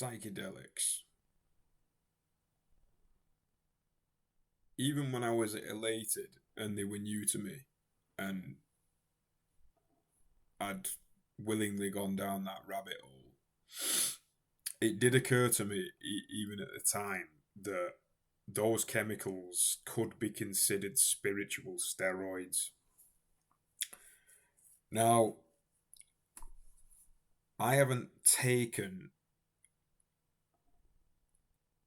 psychedelics, even when I was elated and they were new to me, and I'd willingly gone down that rabbit hole, it did occur to me, even at the time, that those chemicals could be considered spiritual steroids. Now, I haven't taken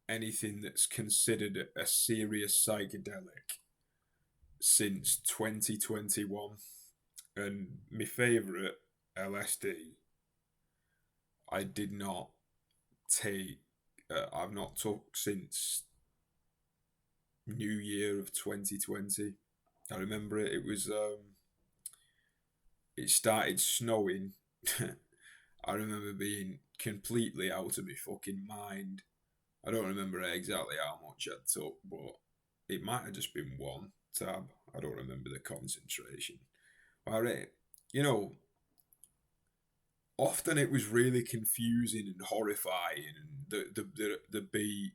anything that's considered a serious psychedelic since 2021, and my favourite, LSD, I did not take. I've not took since New Year of 2020. I remember it. It was. It started snowing. I remember being completely out of my fucking mind. I don't remember exactly how much I took, but it might have just been one tab. I don't remember the concentration. Alright, you know, often it was really confusing and horrifying, and the be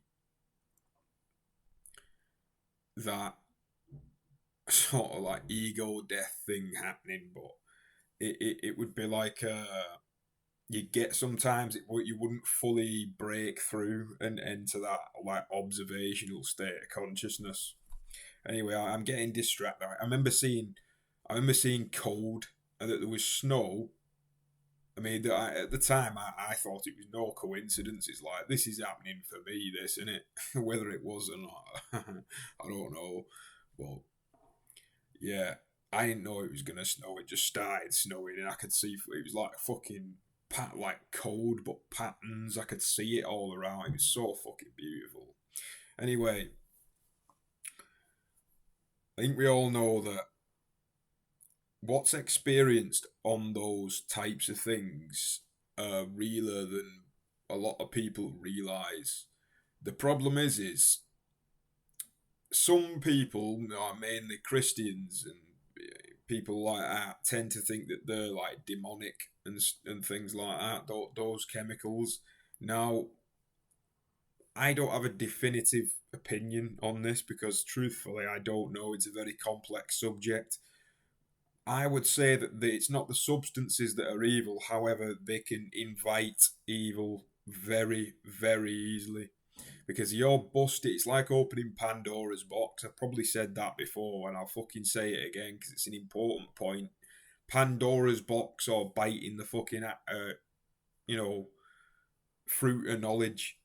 that sort of like ego death thing happening, but it would be like you get sometimes you wouldn't fully break through and enter that like observational state of consciousness. Anyway, I'm getting distracted. I remember seeing cold and that there was snow. I mean, at the time, I thought it was no coincidence. It's like, this is happening for me, this, isn't it? Whether it was or not, I don't know. But yeah, I didn't know it was going to snow. It just started snowing, and I could see it was like fucking like cold, but patterns. I could see it all around. It was so fucking beautiful. Anyway, I think we all know that what's experienced on those types of things are realer than a lot of people realize. The problem is some people, mainly Christians and people like that, tend to think that they're like demonic and things like that. Those chemicals. Now, I don't have a definitive opinion on this because, truthfully, I don't know. It's a very complex subject. I would say that it's not the substances that are evil, however, they can invite evil very, very easily. Because you're busted, it's like opening Pandora's box. I've probably said that before, and I'll fucking say it again because it's an important point. Pandora's box, or biting the fucking, you know, fruit of knowledge.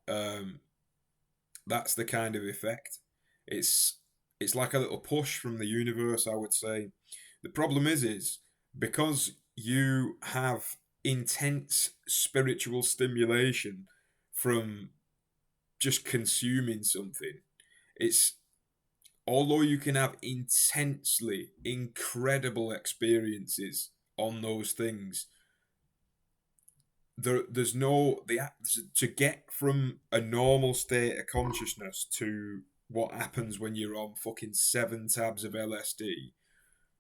Um, that's the kind of effect. It's it's like a little push from the universe, I would say. The problem is because you have intense spiritual stimulation from just consuming something. It's although you can have intensely incredible experiences on those things, there's no the to get from a normal state of consciousness to what happens when you're on fucking 7 tabs of LSD,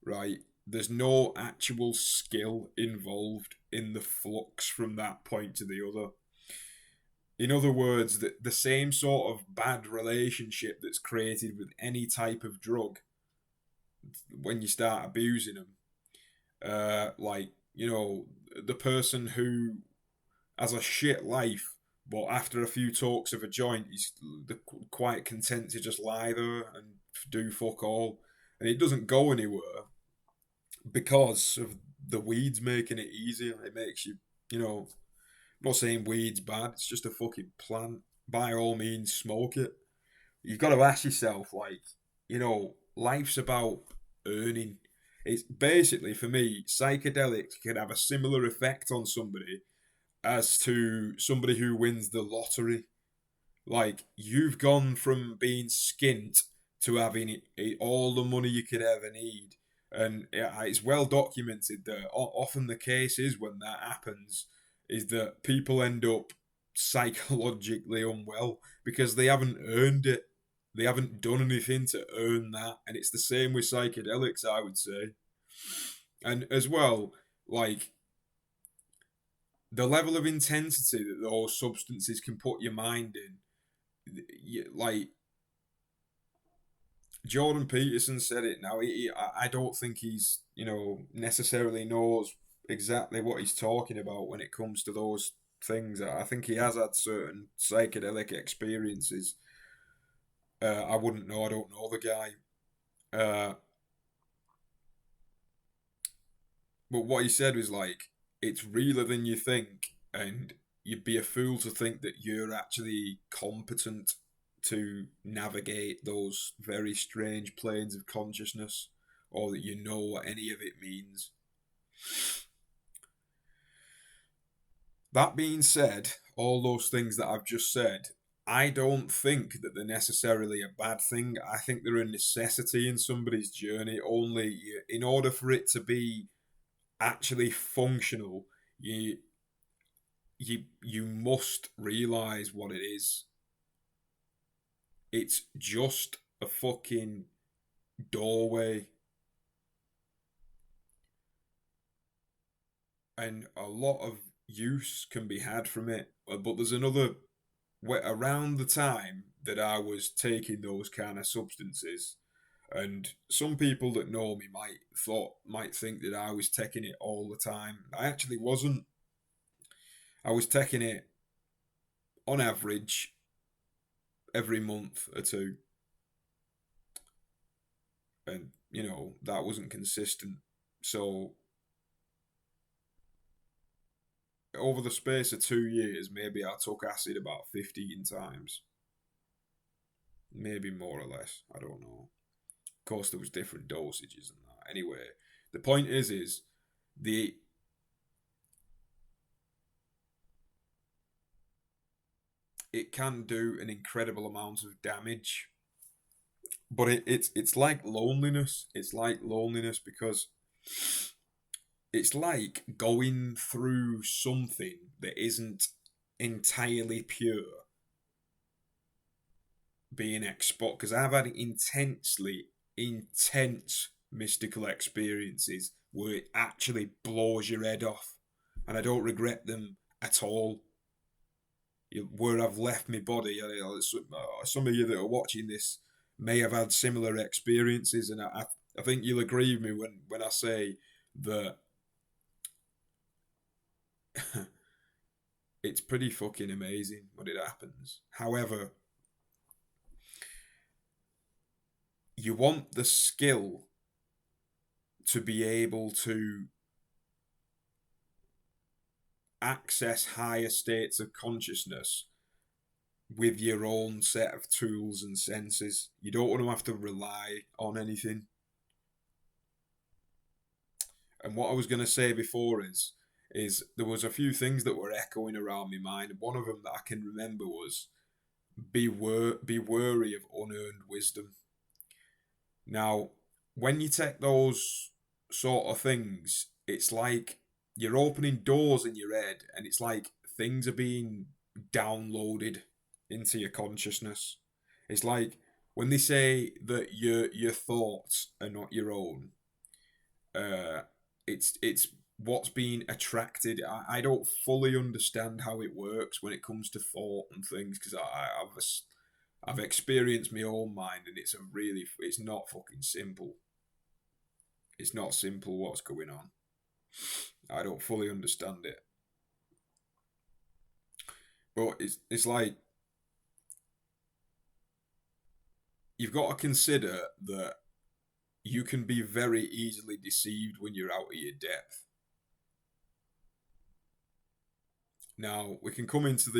right? There's no actual skill involved in the flux from that point to the other. In other words, the same sort of bad relationship that's created with any type of drug when you start abusing them. Like, the person who has a shit life, but after a few talks of a joint, he's quite content to just lie there and do fuck all. And it doesn't go anywhere because of the weeds making it easier. It makes you, I'm not saying weed's bad, it's just a fucking plant. By all means, smoke it. You've got to ask yourself, like, life's about earning. It's basically, for me, psychedelics can have a similar effect on somebody as to somebody who wins the lottery. Like, you've gone from being skint to having all the money you could ever need. And it's well documented that often the case is when that happens is that people end up psychologically unwell because they haven't earned it. They haven't done anything to earn that. And it's the same with psychedelics, I would say. And as well, like, the level of intensity that those substances can put your mind in, like Jordan Peterson said it. Now, I don't think he's necessarily knows exactly what he's talking about when it comes to those things. I think he has had certain psychedelic experiences. I wouldn't know. I don't know the guy. Uh, but what he said was like, it's realer than you think, and you'd be a fool to think that you're actually competent to navigate those very strange planes of consciousness, or that you know what any of it means. That being said, all those things that I've just said, I don't think that they're necessarily a bad thing. I think they're a necessity in somebody's journey. Only in order for it to be actually functional, you you must realize what it is. It's just a fucking doorway, and a lot of use can be had from it. But there's another around the time that I was taking those kind of substances, and some people that know me might think that I was taking it all the time. I actually wasn't. I was taking it on average every month or two, and that wasn't consistent. So over the space of 2 years, maybe I took acid about 15 times, maybe more or less. I don't know. Of course, there was different dosages and that. Anyway, the point is the it can do an incredible amount of damage, but it's like loneliness. It's like loneliness because it's like going through something that isn't entirely pure, being exposed. Because I've had intensely intense mystical experiences where it actually blows your head off, and I don't regret them at all. Where I've left my body, some of you that are watching this may have had similar experiences, and I think you'll agree with me when I say that it's pretty fucking amazing when it happens. However, you want the skill to be able to access higher states of consciousness with your own set of tools and senses. You don't want to have to rely on anything. And what I was going to say before is there was a few things that were echoing around my mind. One of them that I can remember was be wary of unearned wisdom. Now, when you take those sort of things, it's like you're opening doors in your head, and it's like things are being downloaded into your consciousness. It's like when they say that your thoughts are not your own. It's what's being attracted. I don't fully understand how it works when it comes to thought and things, because I've experienced my own mind, and it's not fucking simple. It's not simple what's going on. I don't fully understand it, but it's like you've got to consider that you can be very easily deceived when you're out of your depth. Now, we can come into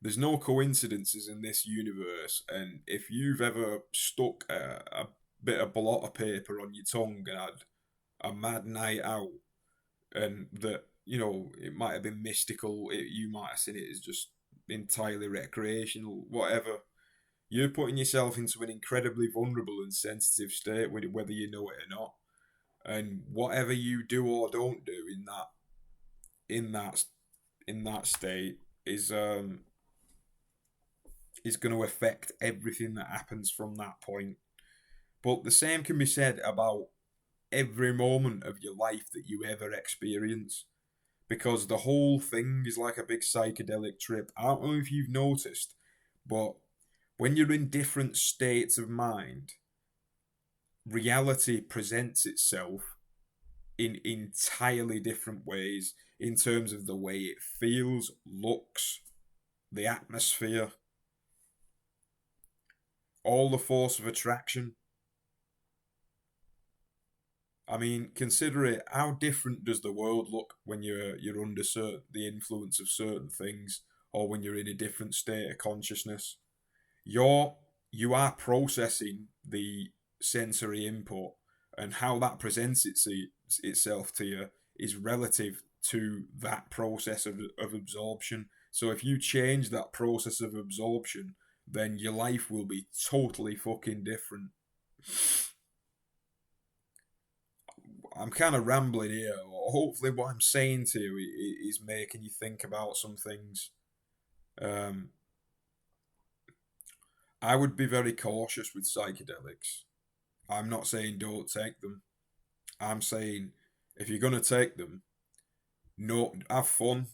there's no coincidences in this universe, and if you've ever stuck a bit of blotter paper on your tongue and had a mad night out, and that it might have been mystical, you might have seen it as just entirely recreational, whatever. You're putting yourself into an incredibly vulnerable and sensitive state, whether you know it or not. And whatever you do or don't do in that in that state is going to affect everything that happens from that point. But the same can be said about every moment of your life that you ever experience, because the whole thing is like a big psychedelic trip. I don't know if you've noticed, but when you're in different states of mind, reality presents itself in entirely different ways in terms of the way it feels, looks, the atmosphere, all the force of attraction. I mean, consider it. How different does the world look when you're under the influence of certain things, or when you're in a different state of consciousness? You're you are processing the sensory input, and how that presents itself to you is relative to that process of absorption. So if you change that process of absorption, then your life will be totally fucking different. I'm kind of rambling here. Hopefully, what I'm saying to you is making you think about some things. Um, I would be very cautious with psychedelics. I'm not saying don't take them. I'm saying if you're gonna take them, no, have fun,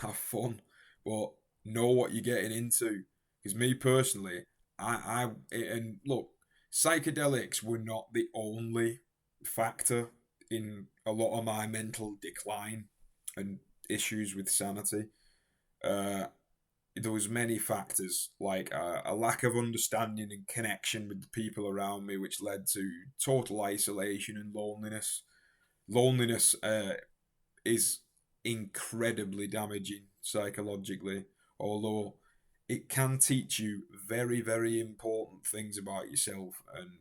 have fun, but know what you're getting into. Because me personally, and look, psychedelics were not the only factor in a lot of my mental decline and issues with sanity. Uh, there was many factors like a lack of understanding and connection with the people around me, which led to total isolation and loneliness. Loneliness is incredibly damaging psychologically, although it can teach you very, very important things about yourself. And,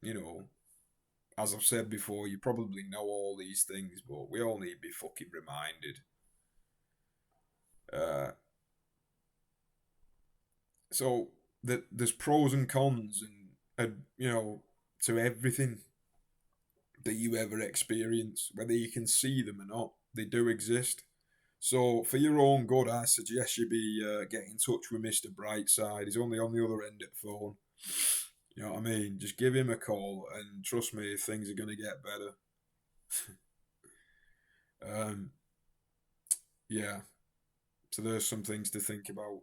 you know, as I've said before, you probably know all these things, but we all need to be fucking reminded. Uh, so that there's pros and cons, and to everything that you ever experience, whether you can see them or not, they do exist. So, for your own good, I suggest you be get in touch with Mr. Brightside. He's only on the other end of the phone. You know what I mean? Just give him a call, and trust me, things are going to get better. um, yeah, so there's some things to think about.